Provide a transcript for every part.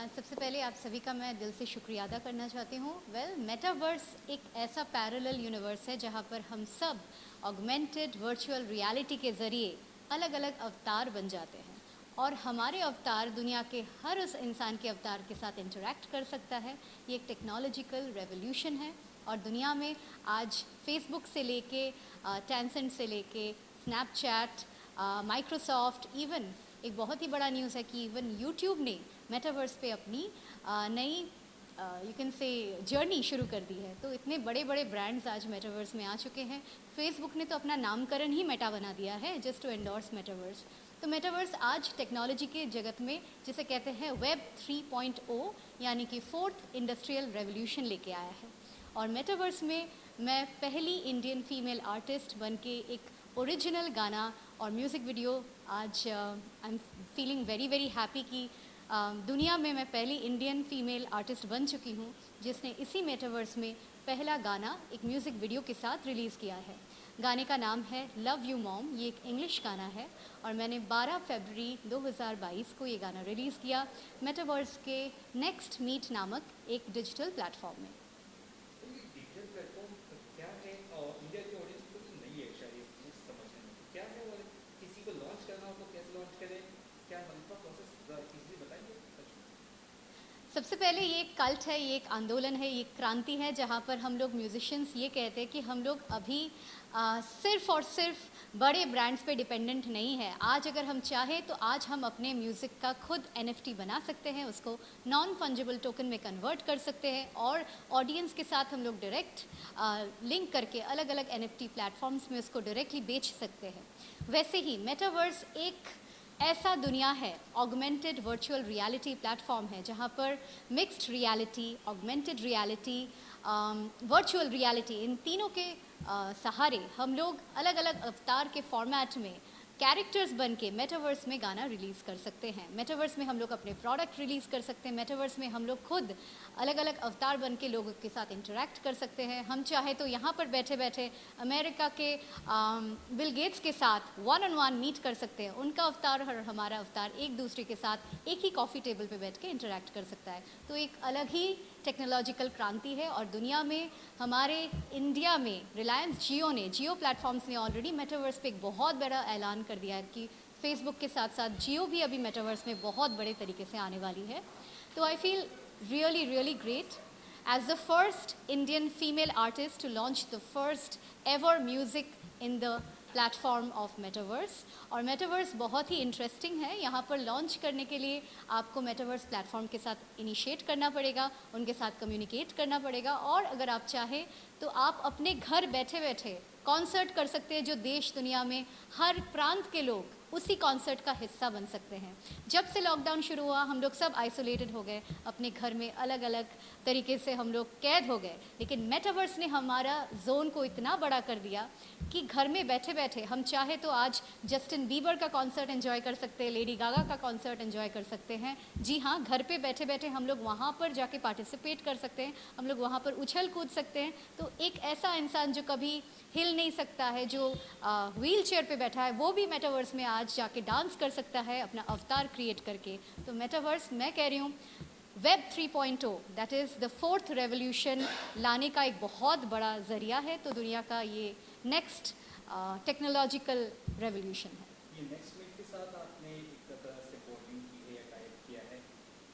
सबसे पहले आप सभी का मैं दिल से शुक्रिया अदा करना चाहती हूँ। मेटावर्स एक ऐसा पैरेलल यूनिवर्स है जहाँ पर हम सब ऑगमेंटेड वर्चुअल रियलिटी के ज़रिए अलग अलग अवतार बन जाते हैं और हमारे अवतार दुनिया के हर उस इंसान के अवतार के साथ इंटरेक्ट कर सकता है। ये एक टेक्नोलॉजिकल रेवोल्यूशन है और दुनिया में आज फेसबुक से लेके टेंसेंट से लेके स्नैपचैट, माइक्रोसॉफ्ट, इवन एक बहुत ही बड़ा न्यूज़ है कि इवन यूट्यूब ने मेटावर्स पे अपनी नई यू कैन से जर्नी शुरू कर दी है। तो इतने बड़े बड़े ब्रांड्स आज मेटावर्स में आ चुके हैं। फेसबुक ने तो अपना नामकरण ही मेटा बना दिया है जस्ट टू एंडोर्स मेटावर्स। तो मेटावर्स आज टेक्नोलॉजी के जगत में जिसे कहते हैं वेब 3.0 यानी कि फोर्थ इंडस्ट्रियल रेवोल्यूशन लेके आया है। और मेटावर्स में मैं पहली इंडियन फीमेल आर्टिस्ट बन के एक ओरिजिनल गाना और म्यूज़िक वीडियो आज I am feeling very very happy कि दुनिया में मैं पहली इंडियन फीमेल आर्टिस्ट बन चुकी हूँ जिसने इसी मेटावर्स में पहला गाना एक म्यूज़िक वीडियो के साथ रिलीज़ किया है। गाने का नाम है लव यू मॉम। ये एक इंग्लिश गाना है और मैंने 12 फरवरी 2022 को ये गाना रिलीज़ किया मेटावर्स के नेक्स्ट मीट नामक एक डिजिटल प्लेटफॉर्म में। डिजिटल प्लेटफॉर्म क्या है और इंडिया की ऑडियंस को तो नहीं है शायद कुछ समझने में क्या है और किसी को लॉन्च करना हो तो कैसे लॉन्च करें, क्या मतलब प्रोसेस इजीली बताइए। सबसे पहले ये एक कल्ट है, ये एक आंदोलन है, ये एक क्रांति है जहाँ पर हम लोग म्यूजिशियंस ये कहते हैं कि हम लोग अभी सिर्फ़ और सिर्फ बड़े ब्रांड्स पे डिपेंडेंट नहीं है। आज अगर हम चाहें तो आज हम अपने म्यूज़िक का खुद NFT बना सकते हैं, उसको नॉन फंजिबल टोकन में कन्वर्ट कर सकते हैं और ऑडियंस के साथ हम लोग डायरेक्ट लिंक करके अलग अलग NFT प्लेटफॉर्म्स में उसको डायरेक्टली बेच सकते हैं। वैसे ही मेटावर्स एक ऐसा दुनिया है, ऑगमेंटेड वर्चुअल रियलिटी प्लेटफॉर्म है जहाँ पर mixed reality, augmented reality, virtual reality, इन तीनों के सहारे हम लोग अलग अलग अवतार के फॉर्मेट में कैरेक्टर्स बन के मेटावर्स में गाना रिलीज़ कर सकते हैं। मेटावर्स में हम लोग अपने प्रोडक्ट रिलीज़ कर सकते हैं। मेटावर्स में हम लोग खुद अलग अलग अवतार बन के लोगों के साथ इंटरेक्ट कर सकते हैं। हम चाहे तो यहाँ पर बैठे बैठे अमेरिका के बिल गेट्स के साथ वन ऑन वन मीट कर सकते हैं। उनका अवतार और हमारा अवतार एक दूसरे के साथ एक ही कॉफ़ी टेबल पे बैठ के इंटरेक्ट कर सकता है। तो एक अलग ही टेक्नोलॉजिकल क्रांति है और दुनिया में हमारे इंडिया में रिलायंस जियो प्लेटफॉर्म्स ने ऑलरेडी मेटावर्स पे एक बहुत बड़ा ऐलान कर दिया है कि फेसबुक के साथ साथ जियो भी अभी मेटावर्स में बहुत बड़े तरीके से आने वाली है। तो आई feel really great as the first Indian female artist to launch the first ever music in the platform of metaverse. और मेटावर्स बहुत ही इंटरेस्टिंग है। यहाँ पर लॉन्च करने के लिए आपको मेटावर्स प्लेटफॉर्म के साथ इनिशिएट करना पड़ेगा, उनके साथ कम्युनिकेट करना पड़ेगा और अगर आप चाहें तो आप अपने घर बैठे बैठे कॉन्सर्ट कर सकते हैं जो देश दुनिया में हर प्रांत के लोग उसी कॉन्सर्ट का हिस्सा बन सकते हैं। जब से लॉकडाउन शुरू हुआ हम लोग सब आइसोलेटेड हो गए, अपने घर में अलग अलग तरीके से हम लोग कैद हो गए, लेकिन मेटावर्स ने हमारा जोन को इतना बड़ा कर दिया कि घर में बैठे बैठे हम चाहे तो आज जस्टिन बीबर का कॉन्सर्ट एंजॉय कर सकते हैं, लेडी गागा का कॉन्सर्ट एंजॉय कर सकते हैं। जी हाँ, घर पे बैठे बैठे हम लोग वहाँ पर जाके पार्टिसिपेट कर सकते हैं, हम लोग वहाँ पर उछल कूद सकते हैं। तो एक ऐसा इंसान जो कभी हिल नहीं सकता है, जो व्हील चेयर पे बैठा है, वो भी मेटावर्स में आज जाके डांस कर सकता है अपना अवतार क्रिएट करके। तो मेटावर्स मैं कह रही हूँ web 3.0 that is the fourth revolution लाने का एक बहुत बड़ा ज़रिया है। तो दुनिया का ये नेक्स्ट टेक्नोलॉजिकल रेवोल्यूशन है। ये नेक्स्ट मीट के साथ आपने एक तरह से बोर्डिंग की है, टाइप किया है,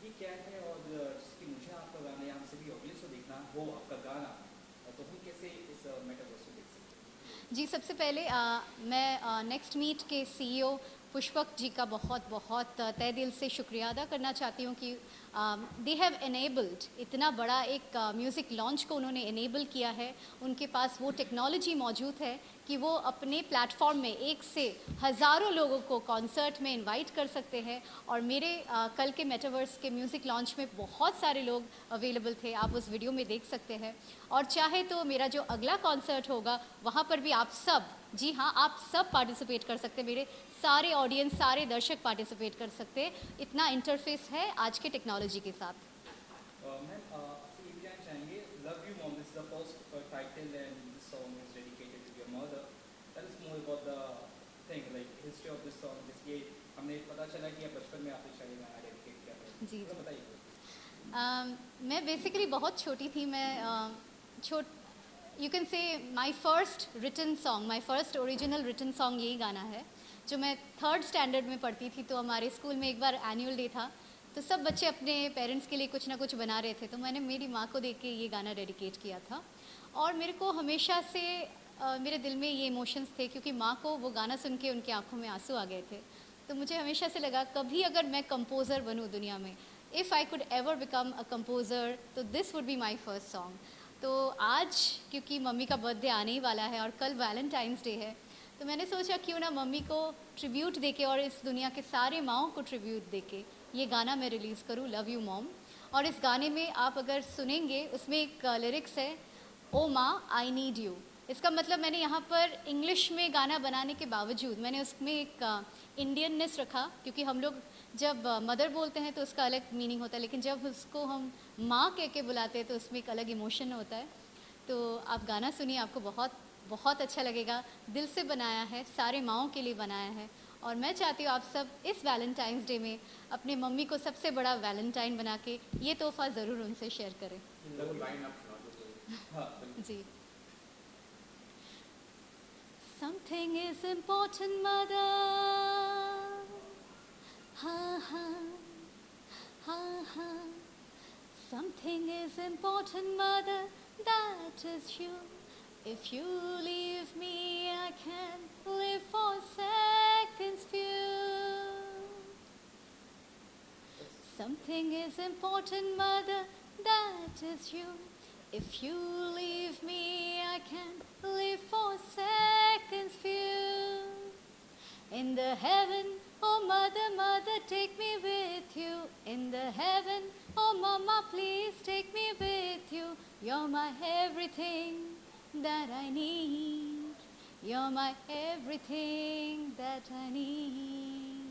ये क्या है और जिसकी मुझे आपका गाना यहाँ से भी ऑडियंस को देखना हो आपका गाना, तो हम कैसे इस मेटावर्स को देख सकते हैं? जी, सबसे पहले मैं नेक्स्ट मीट के CEO पुष्पक जी का बहुत बहुत तहे दिल से शुक्रिया अदा करना चाहती हूँ कि दे हैव एनेबल्ड, इतना बड़ा एक म्यूज़िक लॉन्च को उन्होंने एनेबल किया है। उनके पास वो टेक्नोलॉजी मौजूद है कि वो अपने प्लेटफॉर्म में एक से हज़ारों लोगों को कॉन्सर्ट में इनवाइट कर सकते हैं। और मेरे कल के मेटावर्स के म्यूज़िक लॉन्च में बहुत सारे लोग अवेलेबल थे, आप उस वीडियो में देख सकते हैं। और चाहे तो मेरा जो अगला कॉन्सर्ट होगा वहाँ पर भी आप सब, जी हाँ, आप सब पार्टिसिपेट कर सकते हैं, मेरे सारे ऑडियंस, सारे दर्शक पार्टिसिपेट कर सकते हैं। इतना इंटरफेस है आज के टेक्नोलॉजी के साथ। मैम आपसे ये भी जानना चाहेंगे, love you mom is the first title and this song is dedicated to your mother. That is more about the thing like history of this song, जिसके हमने पता चला कि आप बचपन में आपने शायद गाना डेडिकेट किया था। जी तो बताइए। मैं बेसिकली बहुत छोटी थी। मैं you can say my first written song, my first original written song यही गाना है। जो मैं 3rd स्टैंडर्ड में पढ़ती थी, तो हमारे स्कूल में एक बार एनुअल डे था, तो सब बच्चे अपने पेरेंट्स के लिए कुछ ना कुछ बना रहे थे, तो मैंने मेरी माँ को देख के ये गाना डेडिकेट किया था। और मेरे को हमेशा से मेरे दिल में ये इमोशंस थे, क्योंकि माँ को वो गाना सुन के उनकी आंखों में आंसू आ गए थे। तो मुझे हमेशा से लगा कभी अगर मैं कंपोज़र बनूँ दुनिया में, if I could ever become a composer, तो this would be my first song. तो आज क्योंकि मम्मी का बर्थडे आने ही वाला है और कल वैलेंटाइंस डे है, तो मैंने सोचा क्यों ना मम्मी को ट्रिब्यूट देके और इस दुनिया के सारे माँओं को ट्रिब्यूट देके ये गाना मैं रिलीज़ करूँ, लव यू मॉम। और इस गाने में आप अगर सुनेंगे, उसमें एक लिरिक्स है, ओ माँ आई नीड यू। इसका मतलब मैंने यहाँ पर इंग्लिश में गाना बनाने के बावजूद मैंने उसमें एक इंडियननेस रखा, क्योंकि हम लोग जब मदर बोलते हैं तो उसका अलग मीनिंग होता है, लेकिन जब उसको हम माँ कह के बुलाते हैं तो उसमें एक अलग इमोशन होता है। तो आप गाना सुनिए, आपको बहुत बहुत अच्छा लगेगा। दिल से बनाया है, सारे माँओं के लिए बनाया है। और मैं चाहती हूँ आप सब इस वैलेंटाइंस डे में अपने मम्मी को सबसे बड़ा वैलेंटाइन बना के ये तोहफ़ा ज़रूर उनसे शेयर करें। वो लाइन आप सुना दो तो। हाँ, बिल्कुल। जी। Something is important, mother. Ha ha, ha ha. Something is important, mother. That is you. If you leave me, I can't live for seconds few. Something is important, mother. That is you. If you leave me, I can't live for seconds few. In the heaven, oh mother, mother, take me with you. In the heaven, oh mama, please take me with you. You're my everything that I need. You're my everything that I need.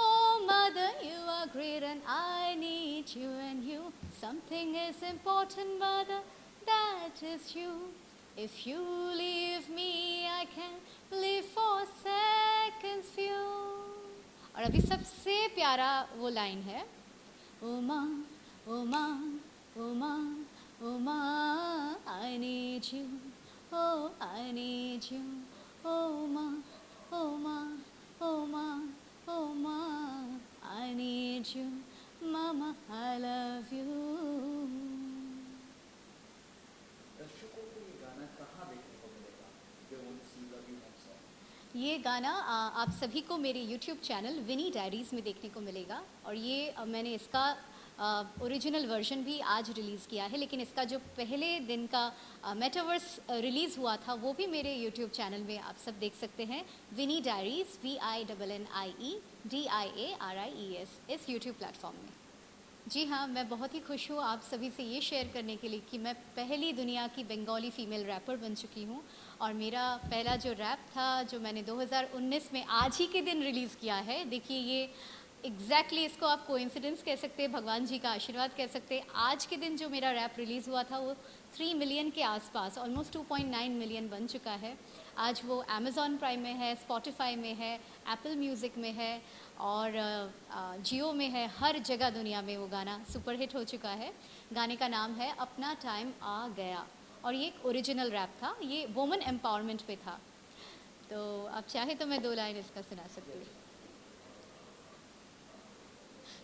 Oh mother, you are great and I need you and you. Something is important, mother, that is you. If you leave me, I can't live for seconds few. और अभी सबसे प्यारा वो line है, ओ माँ, ओ माँ, ओ माँ, ओ माँ, I need you, oh I need you, oh माँ, ओ माँ, ओ माँ, oh ma, I need you, mama, I love you. दर्शकों को ये गाना कहाँ देखने को मिलेगा? They want to see Love You Mom song. ये गाना आप सभी को मेरे YouTube चैनल विनी डायरीज़ में देखने को मिलेगा। और ये मैंने इसका ओरिजिनल वर्जन भी आज रिलीज़ किया है, लेकिन इसका जो पहले दिन का मेटावर्स रिलीज़ हुआ था वो भी मेरे YouTube चैनल में आप सब देख सकते हैं। विनी डायरीज़, VINNIE DIARIES, इस YouTube प्लेटफॉर्म में। जी हाँ, मैं बहुत ही खुश हूँ आप सभी से ये शेयर करने के लिए कि मैं पहली दुनिया की बंगाली फ़ीमेल रैपर बन चुकी हूँ। और मेरा पहला जो रैप था, जो मैंने 2019 में आज ही के दिन रिलीज़ किया है, देखिए ये एग्जैक्टली इसको आप कोइंसिडेंस कह सकते हैं, भगवान जी का आशीर्वाद कह सकते हैं। आज के दिन जो मेरा रैप रिलीज़ हुआ था वो 3 मिलियन के आसपास, ऑलमोस्ट 2.9 मिलियन बन चुका है। आज वो अमेज़ॉन प्राइम में है, स्पॉटिफाई में है, एप्पल म्यूज़िक में है और जियो में है। हर जगह दुनिया में वो गाना सुपरहिट हो चुका है। गाने का नाम है अपना टाइम आ गया और ये एक ओरिजिनल रैप था, ये वुमेन एम्पावरमेंट पे था। तो आप चाहे तो मैं 2 लाइन इसका सुना सकती हूँ।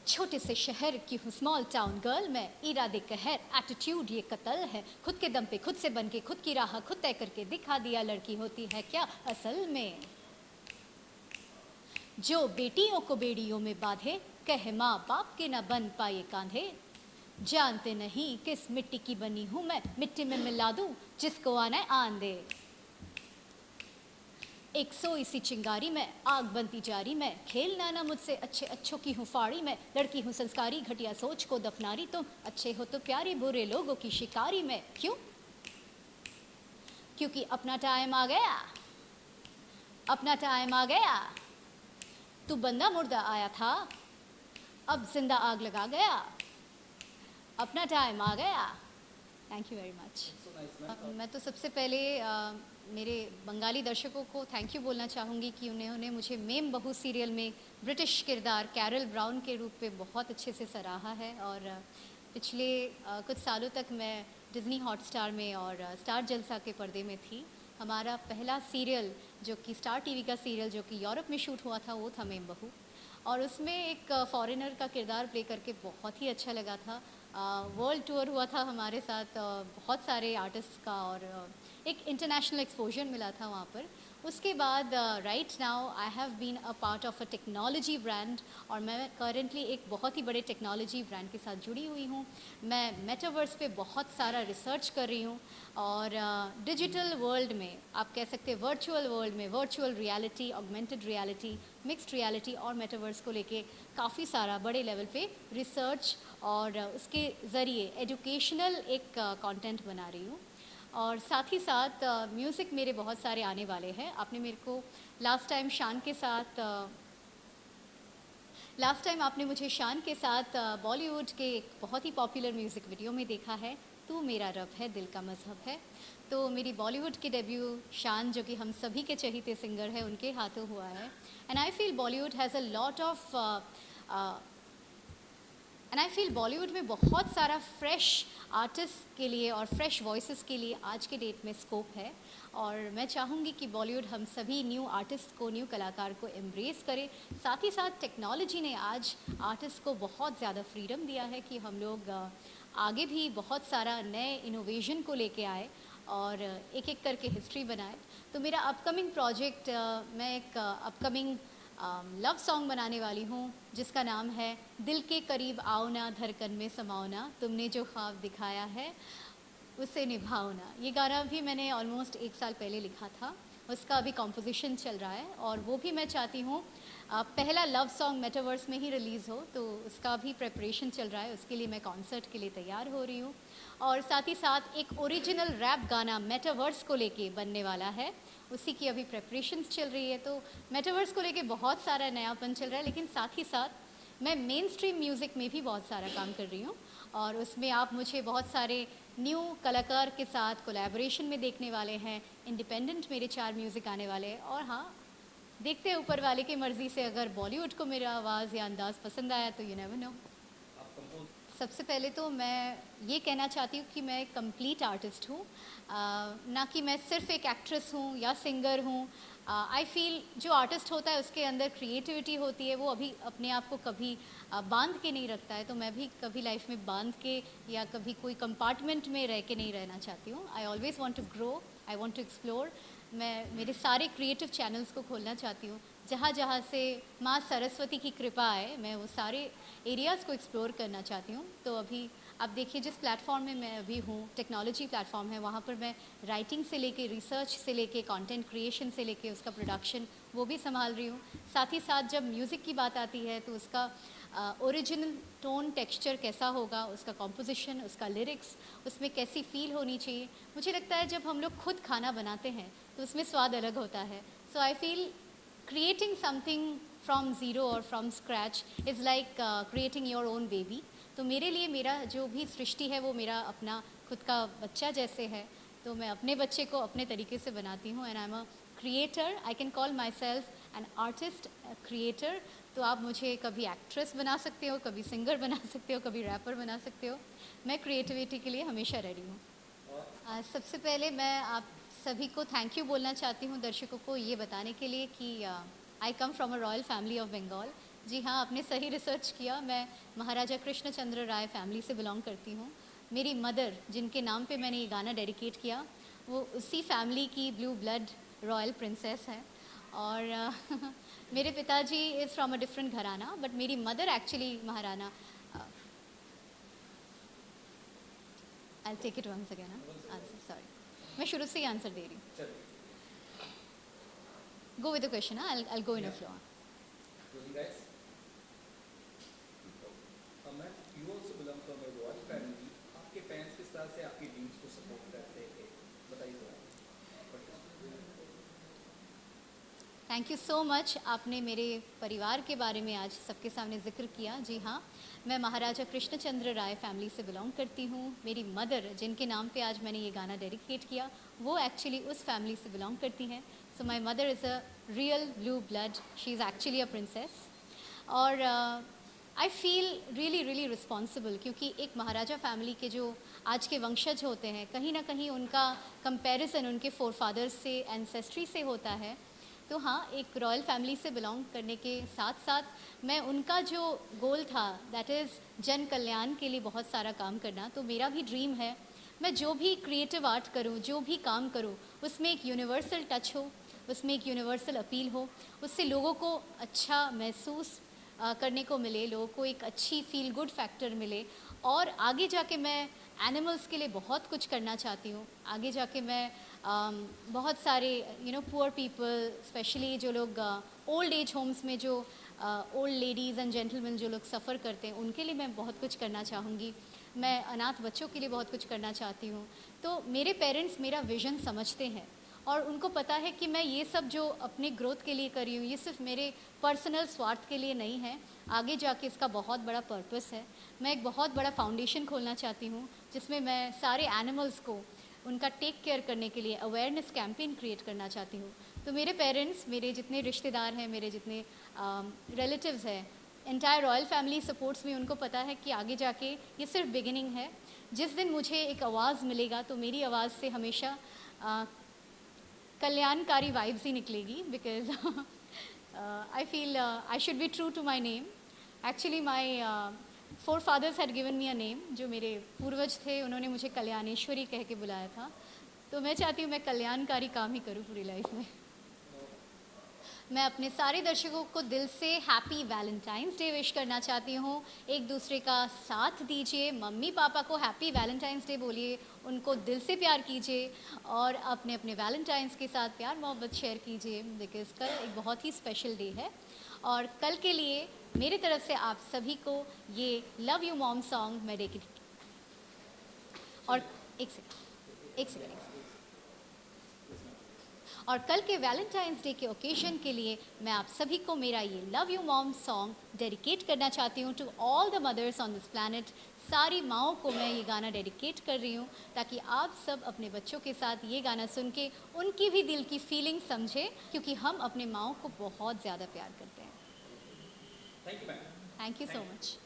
छोटे से शहर की हूँ, स्मॉल टाउन गर्ल मैं, इरादे कहर एटीट्यूड ये कत्ल है, खुद के दम पे खुद से बन के खुद की राह खुद तय करके दिखा दिया लड़की होती है क्या असल में। जो बेटियों को बेड़ियों में बांधे, कहे माँ बाप के ना बन पाए कांधे, जानते नहीं किस मिट्टी की बनी हूँ मैं, मिट्टी में मिला दूँ जिसको आना है आन दे। एक सोई सी चिंगारी में आग बनती जारी में, खेलना ना मुझसे अच्छे अच्छों की हूँ फाड़ी में, लड़की हूँ संस्कारी घटिया सोच को दफनारी, तुम अच्छे हो तो प्यारे बुरे लोगों की शिकारी में। क्यों? क्योंकि अपना टाइम आ गया, अपना टाइम आ गया। तू बंदा मुर्दा आया था, अब जिंदा आग लगा गया, अपना टाइम आ गया। Thank you very much. मैं तो सबसे पहले मेरे बंगाली दर्शकों को थैंक यू बोलना चाहूँगी कि उन्होंने मुझे मेम बहू सीरियल में ब्रिटिश किरदार कैरल ब्राउन के रूप में बहुत अच्छे से सराहा है। और पिछले कुछ सालों तक मैं डिज़नी हॉटस्टार में और स्टार जलसा के पर्दे में थी। हमारा पहला सीरियल जो कि स्टार टीवी का सीरियल जो कि यूरोप में शूट हुआ था वो था मेम बहू, और उसमें एक फॉरेनर का किरदार प्ले करके बहुत ही अच्छा लगा था। वर्ल्ड टूर हुआ था हमारे साथ, बहुत सारे आर्टिस्ट का, और एक इंटरनेशनल एक्सपोजर मिला था वहाँ पर। उसके बाद right now I have been a part of a technology brand, और मैं करंटली एक बहुत ही बड़े टेक्नोलॉजी ब्रांड के साथ जुड़ी हुई हूँ। मैं मेटावर्स पे बहुत सारा रिसर्च कर रही हूँ, और डिजिटल वर्ल्ड में आप कह सकते हैं वर्चुअल वर्ल्ड में virtual reality, augmented reality, mixed reality और मेटावर्स को लेके काफ़ी सारा बड़े लेवल पे रिसर्च और उसके ज़रिए एजुकेशनल एक कंटेंट बना रही हूँ। और साथ ही साथ म्यूज़िक मेरे बहुत सारे आने वाले हैं। आपने मेरे को लास्ट टाइम आपने मुझे शान के साथ बॉलीवुड के एक बहुत ही पॉपुलर म्यूज़िक वीडियो में देखा है, तू मेरा रब है दिल का मज़हब है। तो मेरी बॉलीवुड की डेब्यू शान, जो कि हम सभी के चहीते सिंगर हैं, उनके हाथों हुआ है। And I feel Bollywood has a lot of and I feel Bollywood में बहुत सारा फ्रेश आर्टिस्ट के लिए और फ्रेश वॉइसेस के लिए आज के डेट में स्कोप है। और मैं चाहूँगी कि बॉलीवुड हम सभी न्यू आर्टिस्ट को, न्यू कलाकार को एम्ब्रेस करे। साथ ही साथ टेक्नोलॉजी ने आज आर्टिस्ट को बहुत ज़्यादा फ्रीडम दिया है कि हम लोग आगे भी बहुत सारा नए इनोवेशन को लेके आए और एक एक करके हिस्ट्री बनाए। तो मेरा अपकमिंग प्रोजेक्ट, मैं एक अपकमिंग लव सॉन्ग बनाने वाली हूँ जिसका नाम है दिल के करीब आओ ना, धड़कन में समाओ ना, तुमने जो ख्वाब दिखाया है उसे निभाओ ना। ये गाना भी मैंने ऑलमोस्ट 1 साल पहले लिखा था, उसका अभी कॉम्पोजिशन चल रहा है, और वो भी मैं चाहती हूँ पहला लव सॉन्ग मेटावर्स में ही रिलीज़ हो, तो उसका भी प्रेपरेशन चल रहा है। उसके लिए मैं कॉन्सर्ट के लिए तैयार हो रही हूँ, और साथ ही साथ एक ओरिजिनल रैप गाना मेटावर्स को लेके बनने वाला है, उसी की अभी प्रेपरेशंस चल रही है। तो मेटावर्स को लेके बहुत सारा नयापन चल रहा है, लेकिन साथ ही साथ मैं मेन स्ट्रीम म्यूज़िक में भी बहुत सारा काम कर रही हूँ, और उसमें आप मुझे बहुत सारे न्यू कलाकार के साथ कोलैबोरेशन में देखने वाले हैं। इंडिपेंडेंट मेरे 4 म्यूज़िक आने वाले हैं, और हाँ, देखते हैं ऊपर वाले की मर्ज़ी से, अगर बॉलीवुड को मेरा आवाज़ या अंदाज़ पसंद आया तो यू नेवर नो। आप कंपोज सबसे पहले तो मैं ये कहना चाहती हूँ कि मैं एक कंप्लीट आर्टिस्ट हूँ, ना कि मैं सिर्फ एक एक्ट्रेस हूँ या सिंगर हूँ। आई फील जो आर्टिस्ट होता है उसके अंदर क्रिएटिविटी होती है, वो अभी अपने आप को कभी बांध के नहीं रखता है। तो मैं भी कभी लाइफ में बांध के या कभी कोई कंपार्टमेंट में रह के नहीं रहना चाहती हूँ। I always want to grow, I want to explore. मैं मेरे सारे क्रिएटिव चैनल्स को खोलना चाहती हूँ, जहाँ जहाँ से माँ सरस्वती की कृपा है, मैं वो सारे एरियाज़ को एक्सप्लोर करना चाहती हूँ। तो अभी आप देखिए जिस प्लेटफॉर्म में मैं अभी हूँ, टेक्नोलॉजी प्लेटफॉर्म है, वहाँ पर मैं राइटिंग से लेके, रिसर्च से लेके, कंटेंट क्रिएशन से लेके उसका प्रोडक्शन वो भी संभाल रही हूँ। साथ ही साथ जब म्यूज़िक की बात आती है तो उसका ओरिजिनल टोन टेक्सचर कैसा होगा, उसका कॉम्पोजिशन, उसका लिरिक्स, उसमें कैसी फील होनी चाहिए। मुझे लगता है जब हम लोग खुद खाना बनाते हैं तो उसमें स्वाद अलग होता है। So I feel creating something from zero और from scratch is like creating your own baby. तो मेरे लिए मेरा जो भी सृष्टि है वो मेरा अपना खुद का बच्चा जैसे है। तो मैं अपने बच्चे को अपने तरीके से बनाती हूँ, and I am a creator. I can call my self an artist, creator. तो आप मुझे कभी एक्ट्रेस बना सकते हो, कभी सिंगर बना सकते हो, कभी रैपर बना सकते हो। मैं क्रिएटिविटी के लिए हमेशा रेडी हूँ। और सबसे पहले मैं आप सभी को थैंक यू बोलना चाहती हूँ, दर्शकों को ये बताने के लिए कि I come from a royal family of Bengal. जी हाँ, आपने सही रिसर्च किया, मैं महाराजा कृष्णचंद्र राय फैमिली से बिलोंग करती हूँ। मेरी मदर, जिनके नाम पे मैंने ये गाना डेडिकेट किया, वो उसी फैमिली की ब्लू ब्लड रॉयल प्रिंसेस है। और मेरे पिताजी इज़ फ्रॉम अ डिफरेंट घराना, बट मेरी mother actually Maharana. I take it once again answer, sorry, मैं शुरू से ही आंसर दे रही हूँ। चलिए, Go with the question, huh? I'll go in a Yeah. flow. Rolling guys. मैं you also belong from a royal family. आपके fans किस तरह से आपकी ड्रीम्स को सपोर्ट करते हैं, बताइए थोड़ा। Thank you so much. आपने मेरे परिवार के बारे में आज सबके सामने जिक्र किया। जी हाँ, मैं महाराजा कृष्णचंद्र राय फैमिली से बिलोंग करती हूँ। मेरी मदर, जिनके नाम पे आज मैंने ये गाना डेडिकेट किया, वो एक्चुअली उस फैमिली से बिलोंग करती हैं। So my mother is a real blue blood, she is actually a princess. और I feel really really responsible, क्योंकि एक महाराजा फैमिली के जो आज के वंशज होते हैं, कहीं ना कहीं उनका कंपैरिजन उनके फोर फादर्स से, एंसेस्ट्री से होता है। तो हाँ, एक रॉयल फैमिली से बिलोंग करने के साथ साथ मैं उनका जो गोल था, दैट इज़ जन कल्याण के लिए बहुत सारा काम करना। तो मेरा भी ड्रीम है, मैं जो भी क्रिएटिव आर्ट करूँ, जो भी काम करूँ, उसमें एक यूनिवर्सल टच हो, उसमें एक यूनिवर्सल अपील हो, उससे लोगों को अच्छा महसूस करने को मिले, लोगों को एक अच्छी फील गुड फैक्टर मिले। और आगे जाके मैं एनिमल्स के लिए बहुत कुछ करना चाहती हूँ। आगे जाके मैं बहुत सारे पुअर पीपल, स्पेशली जो लोग ओल्ड एज होम्स में जो ओल्ड लेडीज़ एंड जेंटलमैन जो लोग सफ़र करते हैं, उनके लिए मैं बहुत कुछ करना चाहूँगी। मैं अनाथ बच्चों के लिए बहुत कुछ करना चाहती हूँ। तो मेरे पेरेंट्स मेरा विज़न समझते हैं और उनको पता है कि मैं ये सब जो अपने ग्रोथ के लिए कर रही हूँ, ये सिर्फ मेरे पर्सनल स्वार्थ के लिए नहीं है, आगे जाके इसका बहुत बड़ा पर्पस है। मैं एक बहुत बड़ा फाउंडेशन खोलना चाहती हूँ, जिसमें मैं सारे एनिमल्स को उनका टेक केयर करने के लिए अवेयरनेस कैंपेन क्रिएट करना चाहती हूँ। तो मेरे पेरेंट्स, मेरे जितने रिश्तेदार हैं, मेरे जितने रिलेटिव्स हैं, एंटायर रॉयल फैमिली सपोर्ट्स में, उनको पता है कि आगे जाके ये सिर्फ बिगिनिंग है। जिस दिन मुझे एक आवाज़ मिलेगा, तो मेरी आवाज़ से हमेशा कल्याणकारी वाइब्स ही निकलेगी, because I feel I should be true to my name. Actually my forefathers had given me a name, जो मेरे पूर्वज थे उन्होंने मुझे कल्याणेश्वरी कह के बुलाया था। तो मैं चाहती हूँ मैं कल्याणकारी काम ही करूँ पूरी लाइफ में। मैं अपने सारे दर्शकों को दिल से हैप्पी वैलेंटाइंस डे विश करना चाहती हूँ। एक दूसरे का साथ दीजिए, मम्मी पापा को हैप्पी वैलेंटाइंस डे बोलिए, उनको दिल से प्यार कीजिए और अपने अपने वैलेंटाइंस के साथ प्यार मोहब्बत शेयर कीजिए, बिकॉज़ कल एक बहुत ही स्पेशल डे है। और कल के लिए मेरी तरफ से आप सभी को ये लव यू मॉम सॉन्ग मैं डेडिकेट। और एक सेकंड और कल के वैलेंटाइंस डे के ओकेजन के लिए मैं आप सभी को मेरा ये love you mom song dedicate करना चाहती हूँ to all the mothers on this planet. सारी माँओं को मैं ये गाना डेडिकेट कर रही हूँ, ताकि आप सब अपने बच्चों के साथ ये गाना सुन के उनकी भी दिल की फीलिंग समझें, क्योंकि हम अपने माँओं को बहुत ज़्यादा प्यार करते हैं। Thank you ma'am. Thank you so much.